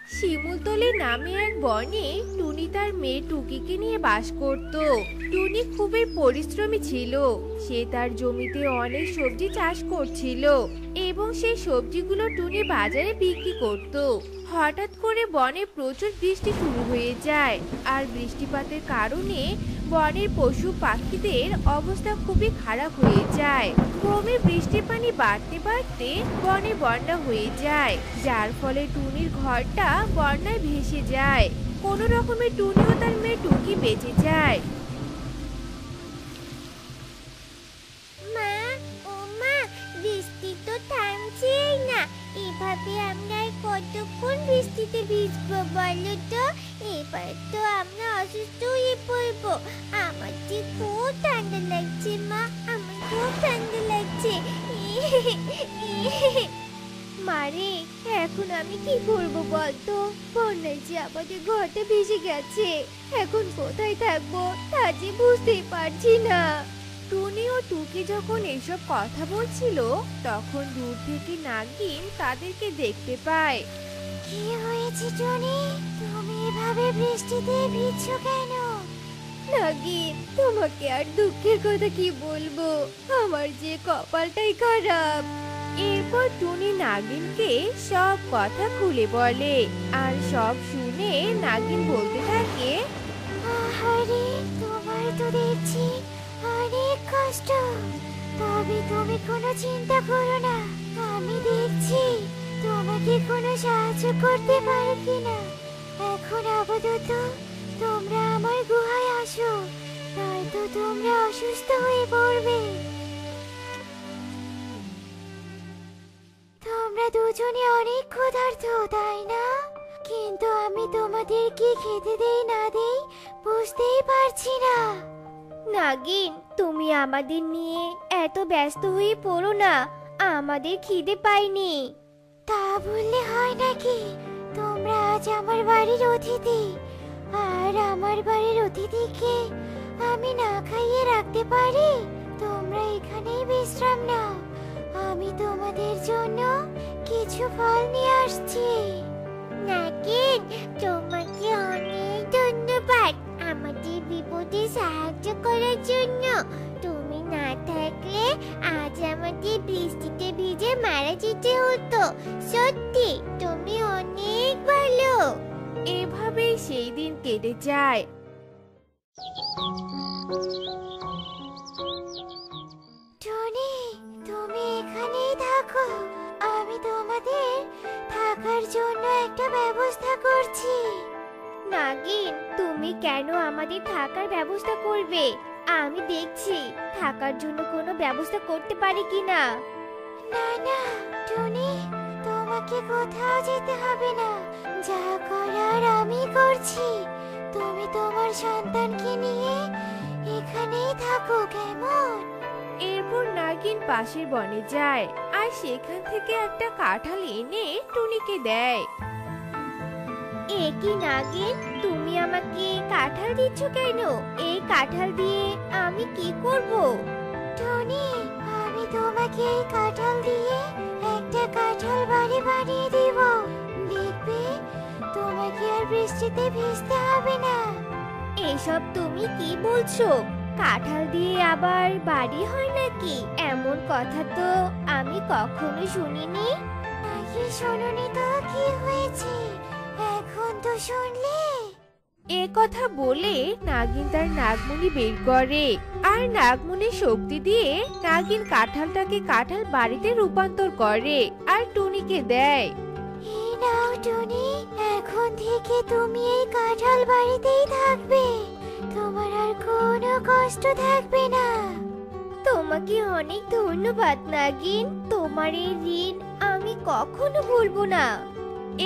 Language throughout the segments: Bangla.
শিমুলতলি নামে এক বনে টুনি তার মেয়ে টুকিকে নিয়ে বাস করত। টুনি খুবই পরিশ্রমী ছিল। সে তার জমিতে অনেক সবজি চাষ করছিল এবং সেই সবজিগুলো টুনি বাজারে বিক্রি করত। হঠাৎ করে বনে প্রচুর বৃষ্টি শুরু হয়ে যায়, আর বৃষ্টিপাতের কারণে বনের পশু পাখিদের অবস্থা খুবই খারাপ হয়ে যায়। ক্রমে বৃষ্টির পানি বাড়তে বাড়তে বনে বন্যা হয়ে যায়, যার ফলে টুনির ঘরটা বন্যায় ভেসে যায়। কোনো রকমে টুনি ও তার মেয়ে টুকি বেঁচে যায়। মা, ও মা, বৃষ্টি তো থামছেই না। এভাবে আমরা আর কতক্ষণ বৃষ্টিতে ভিজবো বলো তো? এবার তো আমরা অসুস্থ হয়ে পড়বো। আমার যে খুব ঠান্ডা লাগছে মা, আমার খুব ঠান্ডা লাগছে। মারে, এখন আমি কি করবো বলতো? বন্যায় যে আমাদের ঘরটা ভেসে গেছে, এখন কোথায় থাকবো তা যে বুঝতেই পারছি না। টুনি ও টুকি যখন এসব কথা বলছিল, তখন দূর থেকে নাগিন তাদেরকে দেখতে পায়। কি হয়েছে টনি? তুমি এভাবে বৃষ্টিতে ভিজছো কেন? নাগিন, তোমাকে আর দুঃখের কথা কি বলবো, আমার যে কপালটাই খারাপ। এরপর টুনি নাগিনকে সব কথা খুলে বলে, আর সব শুনে নাগিন বলতে থাকে, আহারে, তোমার তো দেখছি অনেক কষ্ট। তবে তুমি কোনো চিন্তা করো না, আমি দেখছি তোমাকে কোনো সাহায্য করতে পারো কিনা। এখন আপাতত তোমরা আমার গুহায় আসো, নয়তো তোমরা অসুস্থ হয়ে পড়বে। তোমরা দুজনে অনেক ক্ষুধার্ত, তাই না? কিন্তু আমি তোমাদের কি খেতে দেই না দেই বুঝতেই পারছি না। নাগিন, তুমি আমাদের নিয়ে এত ব্যস্ত হয়ে পড়ো না, আমাদের খিদে পাইনি। তা বললে হয় নাকি? তোমরা আজ আমার বাড়ির অতিথি, আর আমার বাড়ির অতিথিকে আমি না খাইয়ে রাখতে পারি? তোমরা এখানেই বিশ্রাম নাও, আমি তোমাদের জন্য কিছু ফল নিয়ে আসছি। নাগিন, তোমাকে অনেক ধন্যবাদ আমাদের বিপদে সাহায্য করার জন্য। তুমি না থাকলে আজ আমাদের বৃষ্টিতে ভিজে মারা যেতে হতো। সত্যি তুমি অনেক ভালো। এভাবেই সেই দিন কেটে যায়। টনি, তুমি এখানেই থাকো, আমি তোমাদের থাকার জন্য একটা ব্যবস্থা করছি। নাগিন, তুমি কেন আমাদের থাকার ব্যবস্থা করবে? আমি দেখছি থাকার জন্য কোনো ব্যবস্থা করতে পারি কিনা। না না টনি, তোমাকে কোথাও যেতে হবে না, যা করার আমি করছি। তুমি তোমার সন্তানকে নিয়ে এখানেই থাকো, কেমন? এরপর নাগিন পাশের বনে যায়, আর সেখান থেকে একটা কাঁঠাল এনে টুনিকে দেয়। এ কি নাগিন, তুমি আমাকে কাঁঠাল দিচ্ছ কেন? এই কাঁঠাল দিয়ে আমি কি করব? টনি, আমি তোমাকে এই কাঁঠাল দিয়ে একটা কাঁঠাল বাড়ি বানিয়ে দিব। দেখবে, তোমাকে আর বৃষ্টিতে ভিজতে হবে না। এসব তুমি কি বলছো? কাঁঠাল দিয়ে আবার বাড়ি হয় নাকি? এমন কথা তো আমি কখনো শুনিনি। আগে শোনোনি তো কি হয়েছে, এখন তো শুনলে। এ কথা বলে নাগিন তার নাগমণি বের করে, আর নাগমণির শক্তি দিয়ে নাগিন কাঁঠালটাকে কাঁঠাল বাড়িতে রূপান্তর করে আর টুনিকে দেয়। এই নাও টনি, এখন থেকে তুমি এই কাঁঠাল বাড়িতেই থাকবে, তোমার আর কোনো কষ্ট থাকবে না। তোমাকে অনেক ধন্যবাদ নাগিন, তোমার এই ঋণ আমি কখনো ভুলবো না।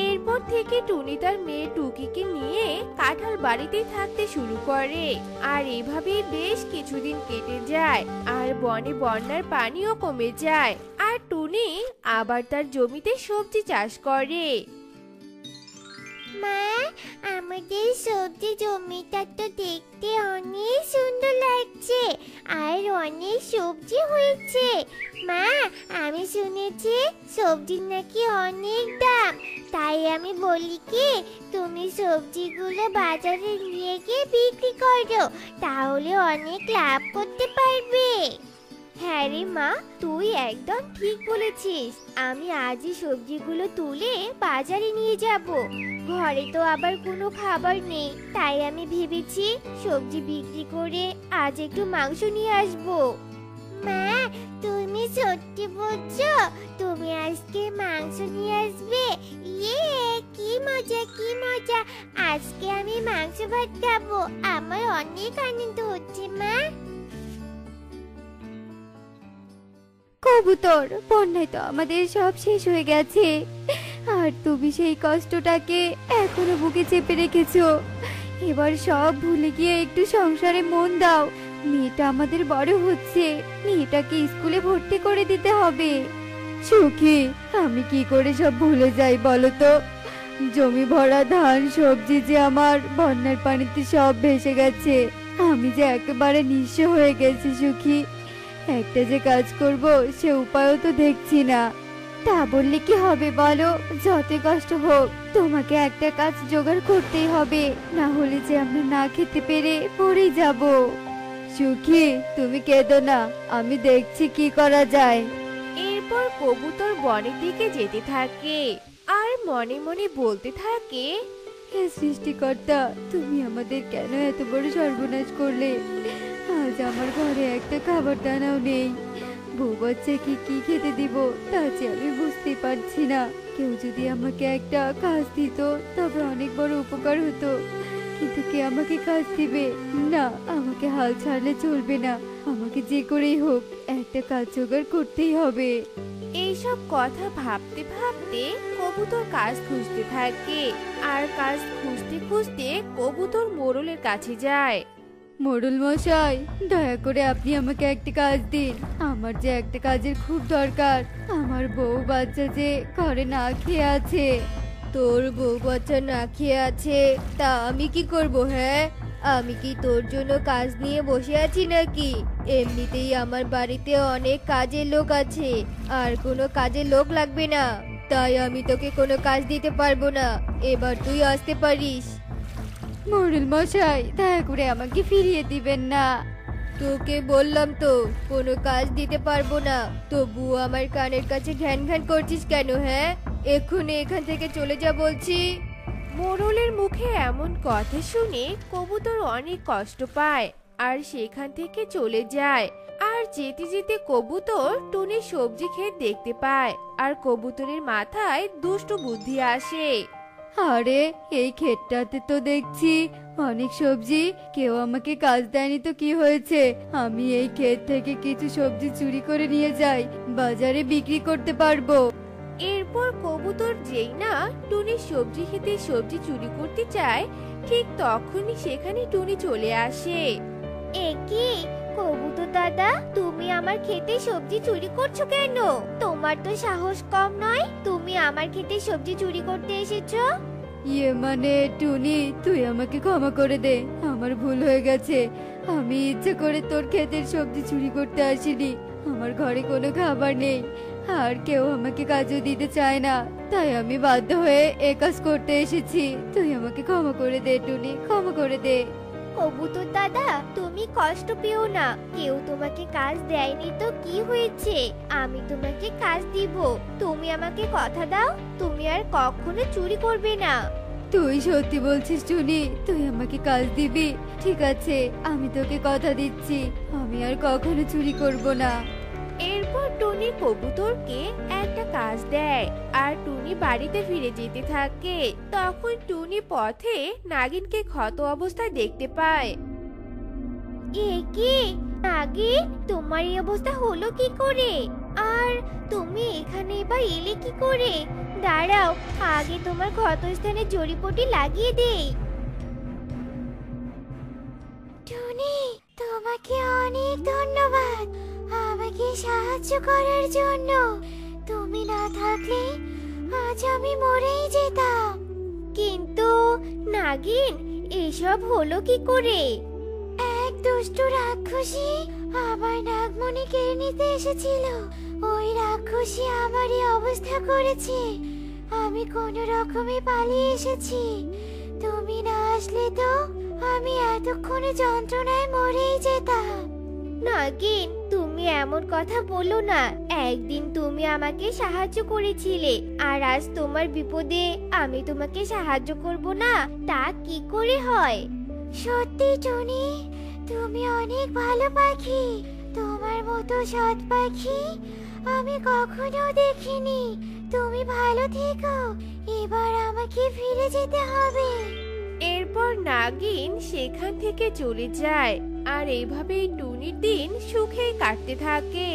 এরপর থেকে টুনি তার মেয়ে টুকিকে নিয়ে কাঁঠাল বাড়িতেই থাকতে শুরু করে, আর এভাবেই বেশ কিছুদিন কেটে যায়, আর বনে বন্যার পানিও কমে যায়, আর টুনি আবার তার জমিতে সবজি চাষ করে। মা, আমাদের সবজি জমিটা তো দেখতে অনেক সুন্দর লাগছে, আর অনেক সবজি হয়েছে। মা, আমি শুনেছি সবজির নাকি অনেক দাম। তাই আমি বলি কি, তুমি সবজিগুলো বাজারে নিয়ে গিয়ে বিক্রি করো, তাহলে অনেক লাভ করতে পারবে। হ্যাঁ রে মা, তুই একদম ঠিক বলেছিস। আমি আজই সবজিগুলো তুলে বাজারে নিয়ে যাব। ঘরে তো আবার কোনো খাবার নেই, তাই আমি ভেবেছি সবজি বিক্রি করে আজ একটু মাংস নিয়ে আসবো। মা, তুমি সত্যি বলছো? তুমি আজকে মাংস নিয়ে আসবে? ইয়ে, কি মজা কি মজা! আজকে আমি মাংস ভাত খাবো। আমার অনেক আনন্দ হচ্ছে মা। কবুতর, বন্যায় তো আমাদের সব শেষ হয়ে গেছে, আর তুমি সেই কষ্টটাকে এখনো বুকে চেপে রেখেছো। এবার সব ভুলে গিয়ে একটু সংসারে মন দাও। মেয়েটা আমাদের বড় হচ্ছে, মেয়েটাকে স্কুলে ভর্তি করে দিতে হবে। সুখী, আমি কি করে সব ভুলে যাই বলো তো? জমি ভরা ধান সবজি যে আমার বন্যার পানিতে সব ভেসে গেছে। আমি যে একেবারে নিঃস্ব হয়ে গেছি সুখী। একটা যে কাজ করব সে উপায়ও তো দেখছি না। তা বললে কি হবে বলো? যত কষ্ট হোক তোমাকে একটা কাজ জোগাড় করতেই হবে, না হলে যে আমরা না খেতে পেরে পড়েই যাব। সুখী, তুমি কেঁদো না, আমি দেখছি কি করা যায়। এরপর কবুতর বনের দিকে যেতে থাকে আর মনে মনে বলতে থাকে, হে সৃষ্টিকর্তা, তুমি আমাদের কেন এত বড় সর্বনাশ করলে? আজ আমার ঘরে একটা খাবার দানাও নেই। বউ বাচ্চাকে কি খেতে দিব তা যে আমি বুঝতে পারছি না। কেউ যদি আমাকে একটা কাজ দিত তবে অনেক বড় উপকার হতো, কিন্তু কে আমাকে কাজ দিবে? না, আমাকে হাল ছাড়লে চলবে না। আমাকে যে করেই হোক একটা কাজ জোগাড় করতেই হবে। এইসব কথা ভাবতে ভাবতে কবুতর কাজ খুঁজতে থাকে। আর কাজ খুঁজতে খুঁজতে কবুতর মোড়লের কাছে যায়। মোড়ল মশাই, দয়া করে আপনি আমাকে একটা কাজ দিন। আমার যে একটা কাজের খুব দরকার। আমার বউ বাচ্চা যে ঘরে না খেয়ে আছে। তোর বউ বাচ্চা না খেয়ে আছে তা আমি কি করব? হ্যাঁ, আমি কি তোর জন্য কাজ নিয়ে বসে আছি নাকি? এমনিতেই আমার বাড়িতে অনেক কাজের লোক আছে, আর কোনো কাজের লোক লাগবে না। তাই আমি তোকে কোনো কাজ দিতে পারবো না। এবার তুই আসতে পারিস। মোড়ল মশাই, দয়া করে আমাকে ফিরিয়ে দিবেন না। তোকে বললাম তো কোনো কাজ দিতে পারবো না, তবুও আমার কানের কাছে ঘ্যান ঘ্যান করছিস কেন? হ্যাঁ, এক্ষুনি এখান থেকে চলে যা বলছি। মোড়লের মুখে এমন কথা শুনে কবুতর অনেক কষ্ট পায় আর সেখান থেকে চলে যায়। আর যেতে যেতে কবুতর টুনির সবজি ক্ষেত দেখতে পায় আর কবুতরের মাথায় দুষ্টু বুদ্ধি আসে। আরে, এই ক্ষেতটাতে তো দেখছি অনেক সবজি। কেউ আমাকে কাজ দেয়নি তো কি হয়েছে? আমি এই ক্ষেত থেকে কিছু সবজি চুরি করে নিয়ে যাই, বাজারে বিক্রি করতে পারবো। এরপর কবুতর যেই না টুনির সবজি খেতে সবজি চুরি করতে চায়, ঠিক তখনই সেখানে টুনি চলে আসে। এ কি কবুতর দাদা, তুমি আমার ক্ষেতে সবজি চুরি করছো কেন? তোমার তো সাহস কম নয়, তুমি আমার ক্ষেতে সবজি চুরি করতে এসেছো? মানে টুনি, তুই আমাকে ক্ষমা করে দে, আমার ভুল হয়ে গেছে। আমি ইচ্ছে করে তোর ক্ষেতের সবজি চুরি করতে আসিনি। আমার ঘরে কোনো খাবার নেই, আর কেউ আমাকে কাজও দিতে চায় না, তাই আমি বাধ্য হয়ে এ কাজ করতে এসেছি। তুই আমাকে ক্ষমা করে দে টুনি, ক্ষমা করে দে। কবুতর দাদা, তুমি কষ্ট পেও না। কেউ তোমাকে কাজ দেয়নি তো কি হয়েছে? আমি তোমাকে কাজ দিব। তুমি আমাকে কথা দাও, তুমি আর কখনো চুরি করবে না। তুই সত্যি বলছিস টুনি? তুই আমাকে কাজ দিবি? ঠিক আছে, আমি তোকে কথা দিচ্ছি, আমি আর কখনো চুরি করব না। এরপর টুনি কবুতরকে একটা কাজ দেয় আর টুনি বাড়িতে ফিরে যেতে থাকে। তখন টুনি পথে নাগিনকে ক্ষত অবস্থায় দেখতে পায়। এ কি নাগিন, তোমার এই অবস্থা হলো কি করে? আর তুমি এখানে বা এলে কি করে? দাঁড়াও, আগে তোমার ক্ষতস্থানে জড়িপটি লাগিয়ে দেই। টুনি, তোমাকে অনেক ধন্যবাদ আমাকে সাহায্য করার জন্য। তুমি না থাকলে আজ আমি মরেই যেতাম। কিন্তু নাগিন, এসব হলো কি করে? এক দুষ্টু রাক্ষসী আমার নাগমণি কেড়ে নিতে এসেছিল। ওই রাক্ষসী আমার এই অবস্থা করেছে। আমি কোনো রকমে পালিয়ে এসেছি। তুমি না আসলে তো আমি এতক্ষণে যন্ত্রণায় মরেই যেতাম। নাগিন, তুমি এমন কথা বলো না। একদিন তুমি আমাকে সাহায্য করেছিলে, আর আজ তোমার বিপদে আমি তোমাকে সাহায্য করব না, তা কি করে হয়? সত্যি টুনি, তুমি অনেক ভালো পাখি। তোমার মতো সৎ পাখি আমি কখনো দেখিনি। তুমি ভালো থেকো, এবার আমাকে ফিরে যেতে হবে। এরপর নাগিন সেখান থেকে চলে যায়, আর এইভাবেই টুনির দিন সুখেই কাটতে থাকে।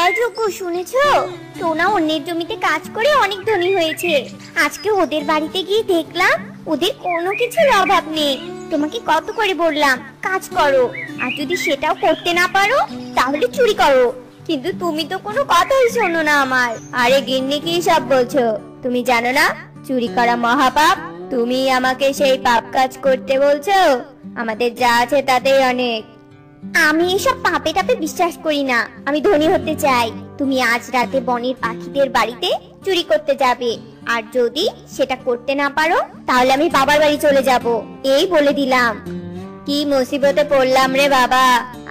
এটুকু শুনেছো? টোনা অন্যের জমিতে কাজ করে অনেক ধনী হয়েছে। আজকে ওদের বাড়িতে গিয়ে দেখলাম ওদের কোনো কিছুর অভাব নেই। তোমাকে কত করে বললাম কাজ করো, আর যদি সেটাও করতে না পারো তাহলে চুরি করো, কিন্তু তুমি তো কোনো কথাই শোনো না আমার। আরে গিন্নি, কি সব বলছো? তুমি জানো না চুরি করা মহাপাপ? তুমি আমাকে সেই পাপ কাজ করতে বলছো? আমাদের যা আছে তাতেই অনেক। আমি এসব পাপে টাপে বিশ্বাস করি না। আমি ধনী হতে চাই। তুমি আজ রাতে বনের পাখিদের বাড়িতে চুরি করতে যাবে, আর যদি সেটা করতে না পারো তাহলে আমি বাবার বাড়ি চলে যাব, এই বলে দিলাম। কি মুসিবতে পড়লাম রে বাবা।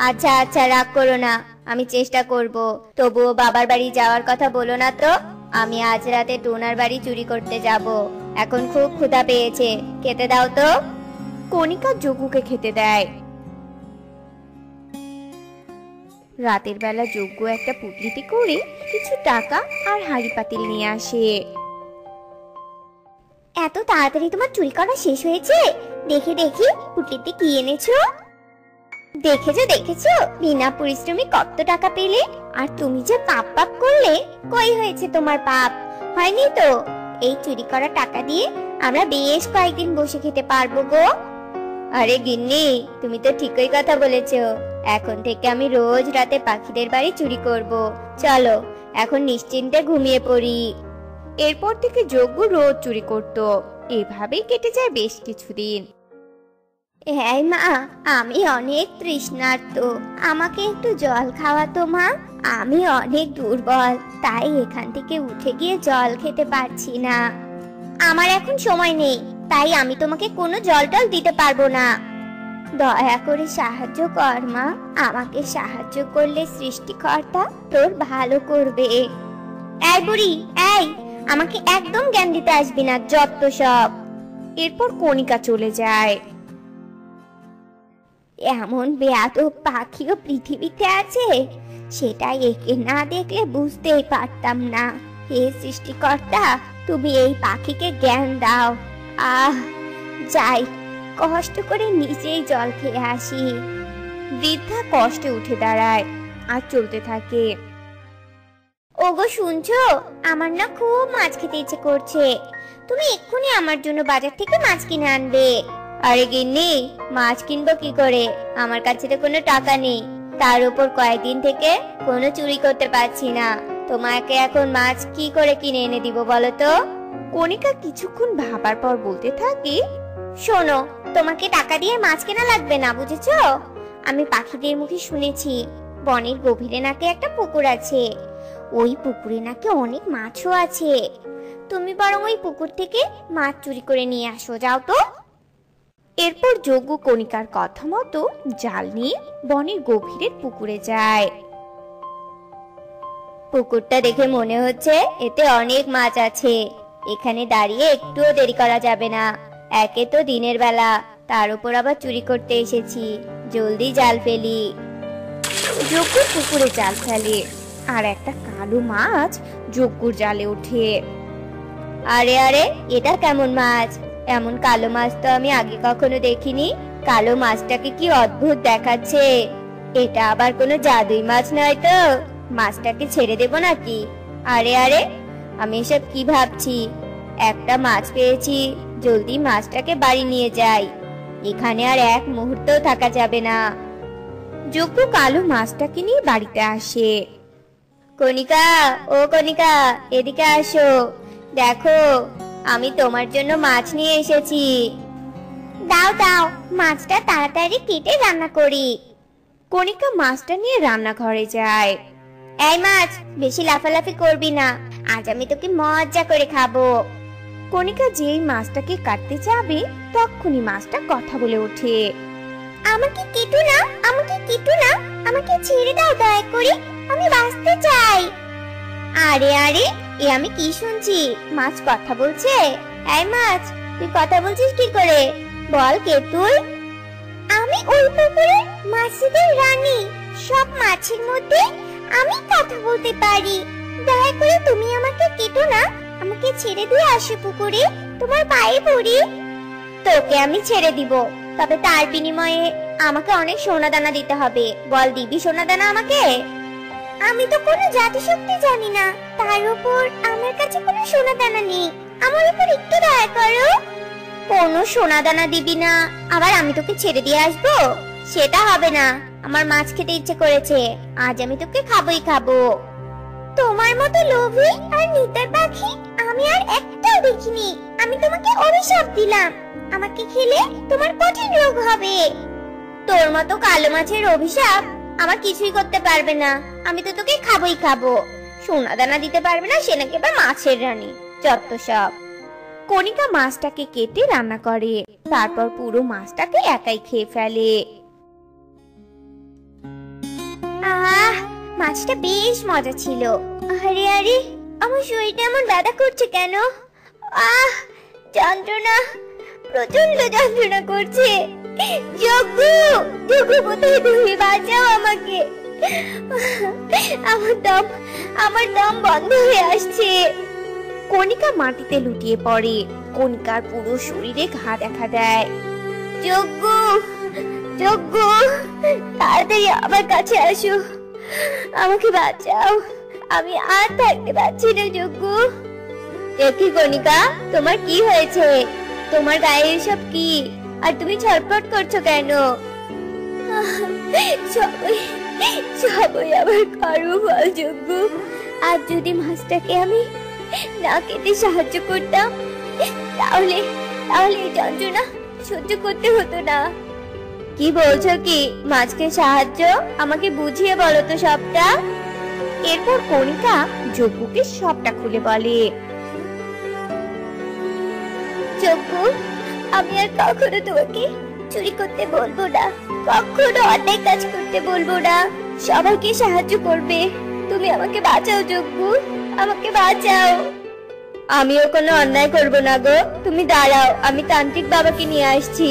আচ্ছা আচ্ছা, রাগ করো না, আমি চেষ্টা করব। তবুও বাবার বাড়ি যাওয়ার কথা বলো না তো। আমি আজ রাতে টোনার বাড়ি চুরি করতে যাব। এখন খুব ক্ষুধা পেয়েছে, খেতে দাও তো। কণিকা যজ্ঞকে খেতে দেয়। রাতের বেলা যজ্ঞ একটা পুটলিতে করে কিছু টাকা আর হাঁড়ি পাতিল নিয়ে আসে। এত তাড়াতাড়ি তোমার চুরি করা শেষ হয়েছে? দেখে দেখি পুটলিতে কি এনেছো। দেখেছো দেখেছো, বিনা পরিশ্রমে কত টাকা পেলে। আর তুমি যে পাপ পাপ করলে, কই হয়েছে তোমার পাপ? হয়নি তো। এই চুরি করা টাকা দিয়ে আমরা বেশ কয়েকদিন বসে খেতে পারবো গো। আরে গিন্নি, তুমি তো ঠিকই কথা বলেছো। এখন থেকে আমি রোজ রাতে পাখিদের বাড়ি চুরি করব। চলো এখন নিশ্চিন্তে ঘুমিয়ে পড়ি। এরপর থেকে যজ্ঞ রোজ চুরি করত। এভাবেই কেটে যায় বেশ কিছুদিন। হ্যাঁ মা, আমি অনেক তৃষ্ণার্ত, আমাকে একটু জল খাওয়াতো মা। আমি অনেক দুর্বল, তাই এখান থেকে উঠে গিয়ে জল খেতে পারছি না। আমার এখন সময় নেই, তাই আমি তোমাকে কোনো জল টল দিতে পারবো না। দয়া করে সাহায্য কর মা, আমাকে সাহায্য করলে সৃষ্টিকর্তা তোর ভালো করবে। এই বুড়ি, এই আমাকে একদম জ্ঞান দিতে আসবি না, যত সব। এরপর কণিকা চলে যায়। এমন বেয়াদব পাখিও পৃথিবীতে আছে, সেটা একে না দেখলে বুঝতেই পারতাম না। হে সৃষ্টিকর্তা, তুমি এই পাখিকে জ্ঞান দাও। যাই, কষ্ট করে নিজেই জল খেয়ে আসি। বৃদ্ধা কষ্টে উঠে দাঁড়ায় আর চলতে থাকে। ওগো শুনছো, আমার না খুব মাছ খেতে ইচ্ছে করছে। তুমি এক্ষুনি আমার জন্য বাজার থেকে মাছ কিনে আনবে। আরে গিন্নি, মাছ কিনবো কি করে? আমার কাছে তো কোনো টাকা নেই, তার উপর কয়েকদিন থেকে কোনো চুরি করতে পারছি না। তোমাকে এখন মাছ কি করে কিনে এনে দিব বলো তো? কণিকা কিছুক্ষণ ভাবার পর বলতে থাকে, শোনো, তোমাকে টাকা দিয়ে মাছ কেনা লাগবে না, বুঝেছো? আমি পাখিদের মুখে শুনেছি বনের গভীরে নাকি একটা পুকুর আছে। ওই পুকুরে নাকি অনেক মাছও আছে। তুমি বরং ওই পুকুর থেকে মাছ চুরি করে নিয়ে আসো, যাও তো। এরপর যজ্ঞ কণিকার কথা মতো জাল নিয়ে বনের গভীরের পুকুরে যায়। পুকুরটা দেখে মনে হচ্ছে এতে অনেক মাছ আছে। এখানে দাঁড়িয়ে একটুও দেরি করা যাবে না। একে তো দিনের বেলা, তার উপর আবার চুরি করতে এসেছি। জলদি জাল ফেলি। যজ্ঞ পুকুরে জাল ফেলে, আর একটা কালো মাছ যজ্ঞর জালে ওঠে। আরে আরে, এটা কেমন মাছ? এমন কালো মাছ তো আমি আগে কখনো দেখিনি। কালো মাছটাকে কি অদ্ভুত দেখাচ্ছে। এটা আবার কোনো জাদুই মাছ নয় তো? মাছটাকে ছেড়ে দেব নাকি? আরে আরে, আমি এসব কি ভাবছি? একটা মাছ পেয়েছি, জলদি মাছটাকে বাড়ি নিয়ে যাই। এখানে আর এক মুহূর্তও থাকা যাবে না। যজ্ঞ কালো মাছটাকে নিয়ে বাড়িতে আসে। কণিকা, ও কণিকা, এদিকে আসো। দেখো, আমি তোমার জন্য মাছ নিয়ে এসেছি। দাও দাও, মাছটা তাড়াতাড়ি কেটে রান্না করি। কণিকা মাছটা নিয়ে রান্নাঘরে যায়। এই মাছ, বেশি লাফালাফি করবি না, আজ আমি তোকে মজা করে খাবো। কণিকা যেই মাছটাকে কাটতে যাবে তখনই মাছটা কথা বলে ওঠে। আমাকে কেটো না, আমাকে কেটো না, আমাকে ছেড়ে দাও দয়া করে, আমি বাঁচতে চাই। আরে আরে, এ আমি কি শুনছি, মাছ কথা বলছে? এই মাছ, তুই কথা বলছিস কি করে? বল, কে তুই? আমি ওই পুকুরের মাছদের রানী। সব মাছের মধ্যে আমি কথা বলতে পারি। দয়া করে তুমি আমাকে কেটো না, আমাকে ছেড়ে দিয়ে আসো পুকুরে, তোমার পায়ে পড়ি। তোকে আমি ছেড়ে দিব, তবে তার বিনিময়ে আমাকে অনেক সোনা দানা দিতে হবে। বল, দিবি সোনা দানা আমাকে? আমি তো কোনো জাদুশক্তি জানি না, তার উপর আমার কাছে কোনো সোনা দানা নেই, আমার উপর একটু দয়া করো। কোনো সোনা দানা দিবি না, আবার আমি তোকে ছেড়ে দিয়ে আসবো? সেটা হবে না, আমার মাছ খেতে ইচ্ছে করেছে, আজ আমি তোকে খাবোই খাবো। তোমার মতো লোভী আর নিতার পাখি আমি আর একটাও দেখিনি। আমি তোমাকে অভিশাপ দিলাম, আমাকে খেলে তোমার কঠিন রোগ হবে। তোর মতো কালো মাছের অভিশাপ আমার কিছুই করতে পারবে না, আমি তো তোকে খাবোই খাবো। সোনা দানা দিতে পারবে না, সে নাকি আবার মাছের রানী, যত সব। কণিকা মাছটাকে কেটে রান্না করে, তারপর পুরো মাছটাকে একাই খেয়ে ফেলে। আহ, মাছটা বেশ মজা ছিল। আরে আরে, আমার শরীরটা এমন ব্যথা করছে কেন? আহ, যন্ত্রণা, প্রচন্ড যন্ত্রণা করছে। যোগু, যোগু কোথায় তুমি? বাঁচাও আমাকে, আমার দম বন্ধ হয়ে আসছে। কণিকা মাটিতে লুটিয়ে পড়ে, কণিকার পুরো শরীরে ঘা দেখা দেয়। যোগু, যোগু, তাড়াতাড়ি আমার কাছে আসো, আমাকে বাঁচাও, আমি আর থাকতে পারছি না। যোগু। দেখি কণিকা, তোমার কি হয়েছে? তোমার গায়ে এসব কি, আর তুমি ছটফট করছো কেন? সবই আবার কর্মফল। যোগু, আর যদি মাছটাকে আমি না কেটে সাহায্য করতাম, তাহলে এই যন্ত্রণা সহ্য করতে হতো না। কি বলছো কি? মাছকে সাহায্য? আমাকে বুঝিয়ে বলো তো সবটা। এরপর কণিকা যোগ্যকে সবটা খুলে বলে। যোগ্য, আমি আর কখনো তোমাকে চুরি করতে বলবো না, কখনো অন্যায় কাজ করতে বলবো না, সবাইকে সাহায্য করবে। তুমি আমাকে বাঁচাও যোগ্য, আমাকে বাঁচাও। আমিও কোনো অন্যায় করব না গো, তুমি দাঁড়াও, আমি তান্ত্রিক বাবাকে নিয়ে আসছি।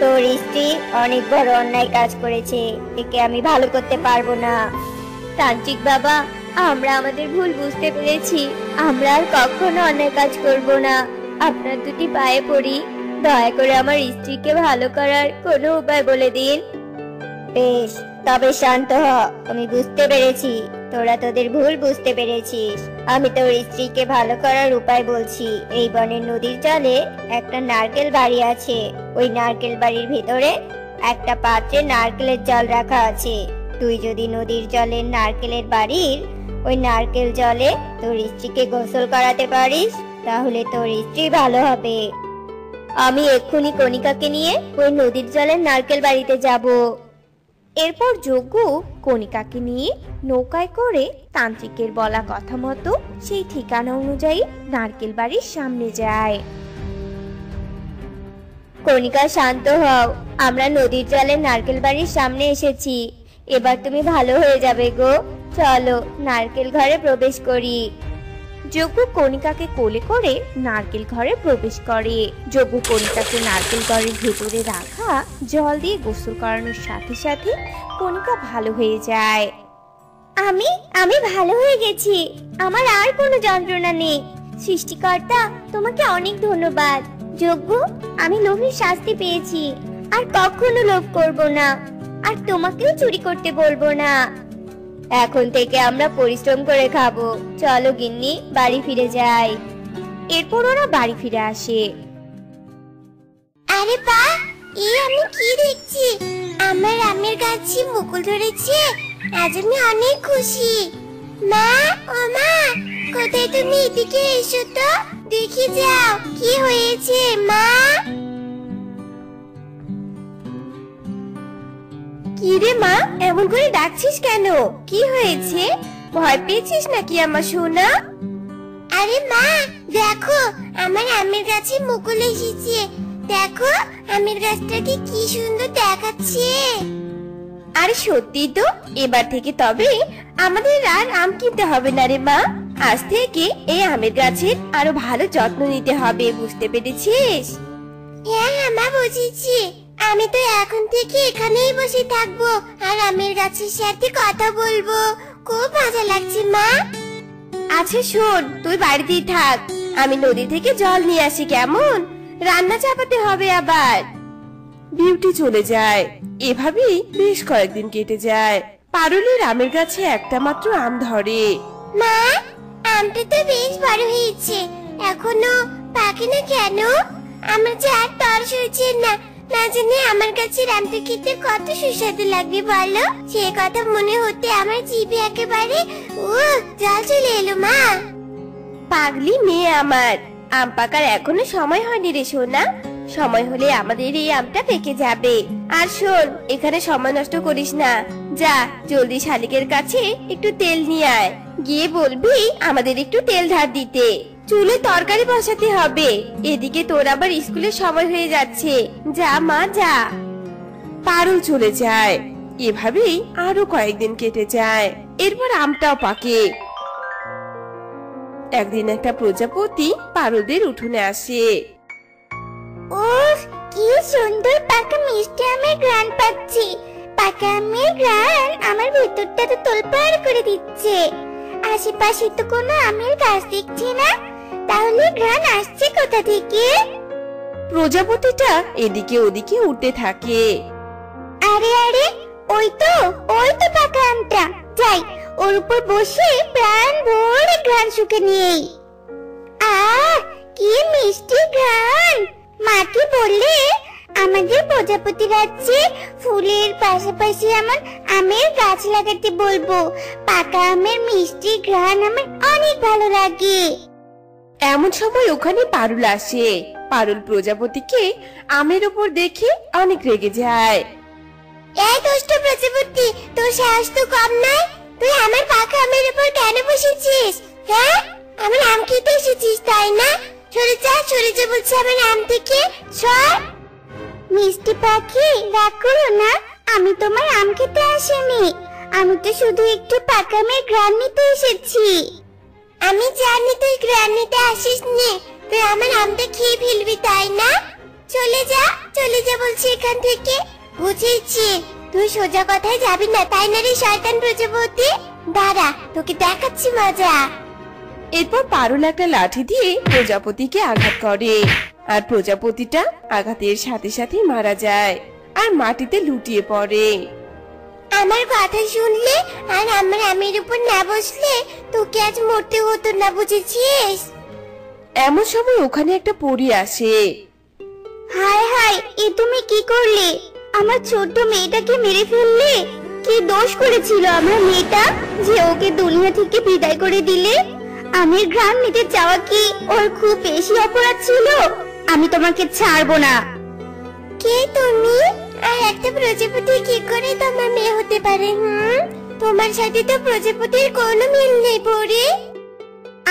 তোর স্ত্রী অনেক বড় অন্যায় কাজ করেছে, একে আমি ভালো করতে পারবো না। তান্ত্রিক বাবা, আমরা আমাদের ভুল বুঝতে পেরেছি, আমরা আর কখনো অন্যায় কাজ করব না। আপনার দুটি পায়ে পড়ি, দয়া করে আমার স্ত্রীকে ভালো করার কোনো উপায় বলে দিন। বেশ, তবে শান্ত হ, আমি বুঝতে পেরেছি, তোরা তোদের ভুল বুঝতে পেরেছিস। আমি তোর স্ত্রীকে ভালো করার উপায় বলছি। এই বনের নদীর জলে একটা নারকেল বাড়ি আছে, ওই নারকেল বাড়ির ভিতরে একটা পাত্রে নারকেলের জল রাখা আছে। তুই যদি নদীর জলের নারকেলের বাড়ির ওই নারকেল জলে তোর স্ত্রীকে গোসল করাতে পারিস, তাহলে তোর স্ত্রী ভালো হবে। আমি এক্ষুনি কণিকাকে নিয়ে ওই নদীর জলের নারকেল বাড়িতে যাব। এরপর যজ্ঞ কণিকাকে নিয়ে নৌকায় করে তান্ত্রিকের বলা কথা মতো সেই ঠিকানা অনুযায়ী নারকেল বাড়ির সামনে যায়। কণিকা, শান্ত হও, আমরা নদীর জলের নারকেল বাড়ির সামনে এসেছি, এবার তুমি ভালো হয়ে যাবে গো। চলো নারকেল ঘরে প্রবেশ করি। যজ্ঞ কণিকাকে কোলে করে নারকেল ঘরে প্রবেশ করে। যজ্ঞ কণিকাকে নারকেল ঘরের ভেতরে রাখা জল দিয়ে গোসল করানোর সাথে সাথে কণিকা ভালো হয়ে যায়। আমি ভালো হয়ে গেছি, আমার আর কোনো যন্ত্রণা নেই। সৃষ্টিকর্তা, তোমাকে অনেক ধন্যবাদ। যজ্ঞ, আমি লোভের শাস্তি পেয়েছি, আর কখনো লোভ করব না, আর তোমাকেও চুরি করতে বলবো না। এখন থেকে আমরা পরিশ্রম করে খাবো। চলো গিন্নি, বাড়ি ফিরে যাই। এরপর ওরা বাড়ি ফিরে আসে। আরে বাহ, এই আমি কি দেখছি, আমার আমের গাছে মুকুল ধরেছে, আজ আমি অনেক খুশি। মা, ও মা, কোথায় তুমি? এদিকে এসো তো, দেখে যাও কি হয়েছে। মা, কি রে মা, এমন করে ডাকছিস কেন? কি হয়েছে? ভয় পেয়েছিস নাকি আমার সোনা? আরে মা, দেখো আমার আমের গাছে মুকুল এসেছে। দেখো আমের গাছটাকে কি সুন্দর দেখাচ্ছে। আরে সত্যি তো, এবার থেকে তবে আমাদের আর আম কিনতে হবে না রে মা। আজ থেকে এই আমের গাছের আরো ভালো যত্ন নিতে হবে, বুঝতে পেরেছিস? হ্যাঁ হ্যাঁ মা, বুঝেছি। আমি তো এখন থেকে এখানেই বসে থাকবো আর আমের গাছের সাথে কথা বলবো। খুব মজা লাগছে মা। আচ্ছা শোন, তুই বাড়িতেই থাক, আমি নদী থেকে জল নিয়ে আসি, কেমন? রান্না চাপাতে হবে আবার। বিউটি চলে যায়। এভাবেই বেশ কয়েকদিন কেটে যায়। পারুলের আমের গাছে একটা মাত্র আম ধরে। মা, আমটা তো বেশ বড় হয়েছে, এখনো পাকে না কেন? আমার যে আর তরস হয়েছে না, না জানি আমার কাছে আমটা খেতে কত সুস্বাদু লাগবে বলো। সে কথা মনে হতে আমার জিভে একেবারে জল চলে এলো মা। পাগলি মেয়ে আমার, আম পাকার এখনো সময় হয়নি রে সোনা। সময় হলে আমাদের এই আমটা পেকে যাবে। আর শোন, এখানে সময় নষ্ট করিস না, যা জলদি শালিকের কাছে একটু তেল নিয়ে আয়। গিয়ে বলবি আমাদের একটু তেল ধার দিতে। চুলে তরকারি বসাতে হবে, এদিকে তোর আবার স্কুলের সময় হয়ে যাচ্ছে। যা মা যা। পারুল চলে যায়। এভাবেই আরো কয়েকদিন কেটে যায়। এরপর আমটাও পাকে। একদিন একটা প্রজাপতি পারুলদের উঠোনে আসে। উফ, কি সুন্দর পাকা মিষ্টি আমের ঘ্রাণ পাচ্ছি। পাকা আমের ঘ্রাণ আমার ভেতরটা তো তোলপাড় করে দিচ্ছে। আশেপাশে তো কোনো আমের গাছ দেখছি না, তাহলে ঘ্রাণ আসছে কোথা থেকে? প্রজাপতিটা এদিকে ওদিকে উঠতে থাকে। আরে আরে, ওই তো পাকা আমটা। যাই, ওর উপর বসে প্রাণ ভরে ঘ্রাণ শুকে নিই। আহ, কি মিষ্টি ঘ্রাণ! মাকে বললে আমাদের প্রজাপতি রাজ্যে ফুলের পাশাপাশি এমন আমের গাছ লাগাতে বলবো। পাকা আমের মিষ্টি ঘ্রাণ আমার অনেক ভালো লাগে। এমন সময় ওখানে পারুল আসে। পারুল প্রজাপতিকে আমের উপর দেখে অনেক রেগে যায়। এই দুষ্ট প্রজাপতি, তোর সাহস তো কম নয়। তুই আমার পাকা আমের উপর কেন বসেছিস? হ্যাঁ, আমার আম খেতে এসেছিস তাই না? সরে যা বলছি আমার আম থেকে, সর। মিষ্টি পাখি, রাগ করো না, আমি তোমার আম খেতে আসিনি। আমি তো শুধু একটু পাকা আমের ঘ্রাণ নিতে এসেছি। আমি জানি তুই ঘ্রাণ নিতে আসিস নি, তুই আমার আমটা খেয়ে ফেলবি তাই না? চলে যা বলছি এখান থেকে। বুঝেছি, তুই সোজা কথায় যাবি না তাই না রে শয়তান প্রজাপতি? দাঁড়া, তোকে দেখাচ্ছি মজা। এরপর পারুল একটা লাঠি দিয়ে প্রজাপতিকে আঘাত করে। আর প্রজাপতিটা আঘাতের সাথে সাথে মারা যায় আর মাটিতে লুটিয়ে পড়ে। আমার কথা শুনলে আর আমার আমের উপর না বসলে তোকে আজ মরতে হতো না, বুঝেছিস? এমন সময় ওখানে একটা পরী আসে। হায় হায়, এ তুমি কি করলে? আমার ছোট্ট মেয়েটাকে মেরে ফেললে। কি দোষ করেছিল আমার মেয়েটা যে ওকে দুনিয়া থেকে বিদায় করে দিলে? আমের ঘ্রাণ নিতে চাওয়া কি ওর খুব বেশি অপরাধ ছিল? আমি তোমাকে ছাড়বো না। কে তুমি? আর একটা প্রজাপতি কি করে তোমার মেয়ে হতে পারে? তোমার সাথে তো প্রজাপতির কোনো মিল নেই পরি।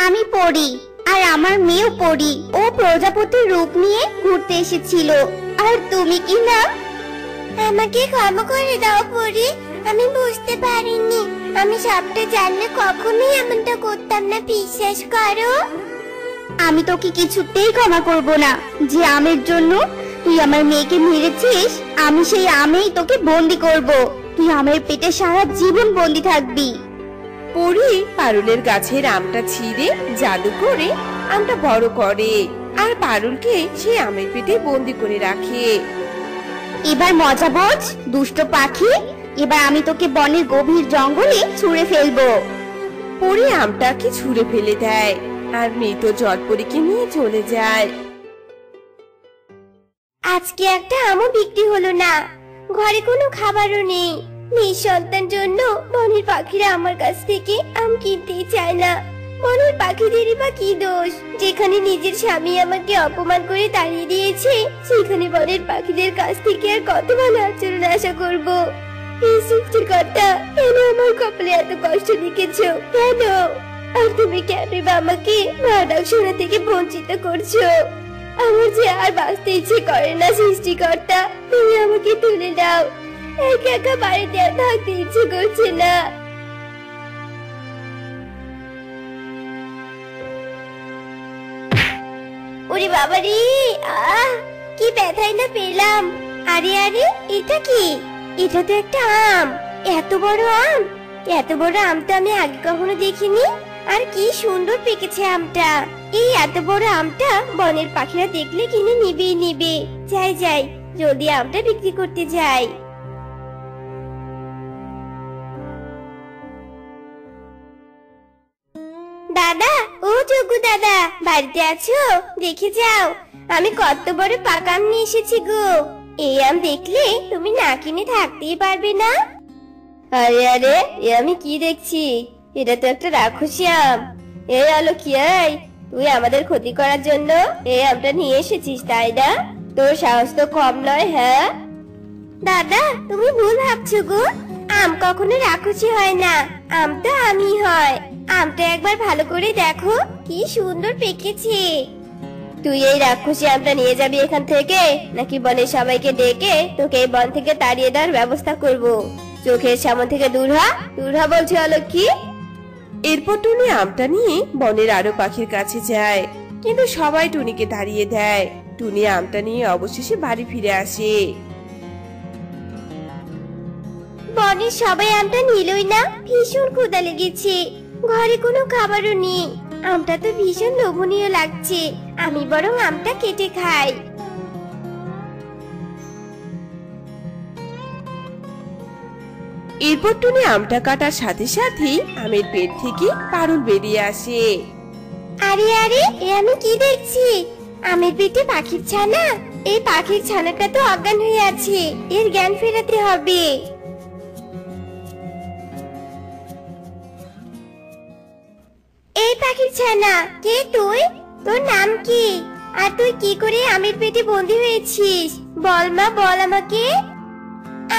আমি পরি, আর আমার মেয়েও পরি। ও প্রজাপতির রূপ নিয়ে ঘুরতে এসেছিল, আর তুমি কি না? আমাকে ক্ষমা করে দাও পরি, আমি বুঝতে পারিনি। আমি সবটা জানলে কখনোই এমনটা করতাম না, বিশ্বাস করো। আমি তোকে কিছুতেই ক্ষমা করব না। যে আমের জন্য তুই আমার মেয়েকে মেরেছিস, আমি সেই আমেই তোকে বন্দি করব। তুই আমের পেটে সারা জীবন বন্দি থাকবি। পরী পারুলের গাছের আমটা ছিঁড়ে জাদু করে আমটা বড় করে আর পারুলকে সেই আমের পেটে বন্দি করে রাখে। এবার মজা বোঝ দুষ্ট পাখি, এবার আমি তোকে বনের গভীর জঙ্গলে ছুঁড়ে ফেলবো। পরী আমটাকে ছুঁড়ে ফেলে দেয় আর মৃত জলপরীকে নিয়ে চলে যায়। আজকে একটা আমও বিক্রি হলো না, ঘরে কোনো খাবারও নেই। নিঃসন্তান জন্য বনের পাখিরা আমার কাছ থেকে আম কিনতেই চায় না। বনের পাখিদেরই বা কি দোষ? যেখানে নিজের স্বামী আমাকে অপমান করে তাড়িয়ে দিয়েছে, সেখানে বনের পাখিদের কাছ থেকে আর কত ভালো আচরণ আশা করব? এই সৃষ্টিকর্তা, কেন আমার কপালে এত কষ্ট লিখেছো? কেন? আর তুমি কেনই বা আমাকে মা ডাক শোনা থেকে বঞ্চিত করছো? আমার যে আর বাঁচতে ইচ্ছে করে না সৃষ্টিকর্তা, তুমি আমাকে তুলে দাও। একা একা বাড়িতে আর থাকতে ইচ্ছে করছে না। ওরে বাবা রে, কি ব্যথাই না পেলাম। আরে আরে, এটা কি? এটা তো একটা আম। এত বড় আম! এত বড় আম তো আমি আগে কখনো দেখিনি। আর কি সুন্দর পেকেছে আমটা। এই এত বড় আমটা বনের পাখিরা দেখলে কিনে নিবেই নিবে। যাই যাই, জলদি আমটা বিক্রি করতে যাই। দাদা, ও যোগু দাদা, বাড়িতে আছো? দেখে যাও, আমি কত বড় পাকা আম নিয়ে এসেছি গো। এই আম দেখলে তুমি না কিনে থাকতেই পারবে না। আরে আরে, এ আমি কি দেখছি? এটা তো একটা রাক্ষসী আম। এই আলো কি, তুই আমাদের ক্ষতি করার জন্য এই আমটা নিয়ে এসেছিস, তাই না? তোর সাহস তো কম নয়। হ্যাঁ দাদা, তুমি ভুল ভাবছো গো। আম কখনো রাক্ষসী হয় না, আম তো আমি হয়। আমটা একবার ভালো করে দেখো, কি সুন্দর পেকেছে। তুই এই রাক্ষসী আমটা নিয়ে যাবি এখান থেকে, নাকি বনের সবাইকে ডেকে তোকে এই বন থেকে তাড়িয়ে দেওয়ার ব্যবস্থা করব? চোখের সামনে থেকে দূর হ, দূর হ বলছি অলক্ষী। এরপর টুনি আমটা নিয়ে বনের আরো পাখির কাছে যায়, কিন্তু সবাই টুনিকে তাড়িয়ে দেয়। টুনি আমটা নিয়ে অবশেষে বাড়ি ফিরে আসে। বনের সবাই আমটা নিলই না, ভীষণ ক্ষুধা লেগেছে। ঘরে কোনো খাবারও নেই। আমটা তো ভীষণ লোভনীয় লাগছে, আমি বরং আমটা কেটে খাই। এরপর টুনি আমটা কাটার সাথে সাথেই আমের পেট থেকে পারুল বেরিয়ে আসে। আরে আরে, এ আমি কি দেখছি? আমের পেটে পাখির ছানা। এই পাখির ছানাটা তো অজ্ঞান হয়ে আছে, এর জ্ঞান ফেরাতে হবে। এই পাখির ছানা, কে তুই? তোর নাম কি? আর তুই কি করে আমের পেটে বন্দি হয়েছিস? বল মা, বল আমাকে।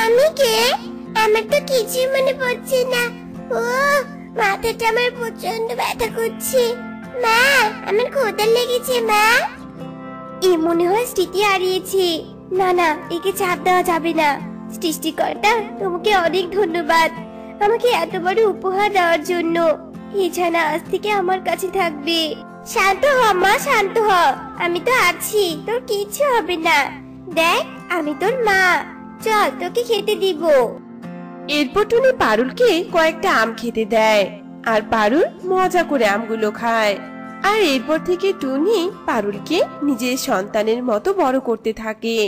আমি কে? আমার তো কিছু মনে পড়ছে না। ও, মাথাটা আমার প্রচন্ড ব্যথা করছে। মা, আমার ক্ষুধা লেগেছে মা। এ মনে হয় স্মৃতি হারিয়েছে। না না, একে চাপ দেওয়া যাবে না। সৃষ্টিকর্তা, তোমাকে অনেক ধন্যবাদ আমাকে এত বড় উপহার দেওয়ার জন্য। এই ছানা আজ থেকে আমার কাছে থাকবে। শান্ত হ মা, শান্ত হ। আমি তো আছি, তোর কিচ্ছু হবে না। দেখ, আমি তোর মা। চল, তোকে খেতে দিব। এরপর টুনি পারুলকে কয়েকটা আম খেতে দেয়, আর পারুল মজা করে আমগুলো খায়। আর এরপর থেকে টুনি পারুলকে নিজের সন্তানের মতো বড় করতে থাকে।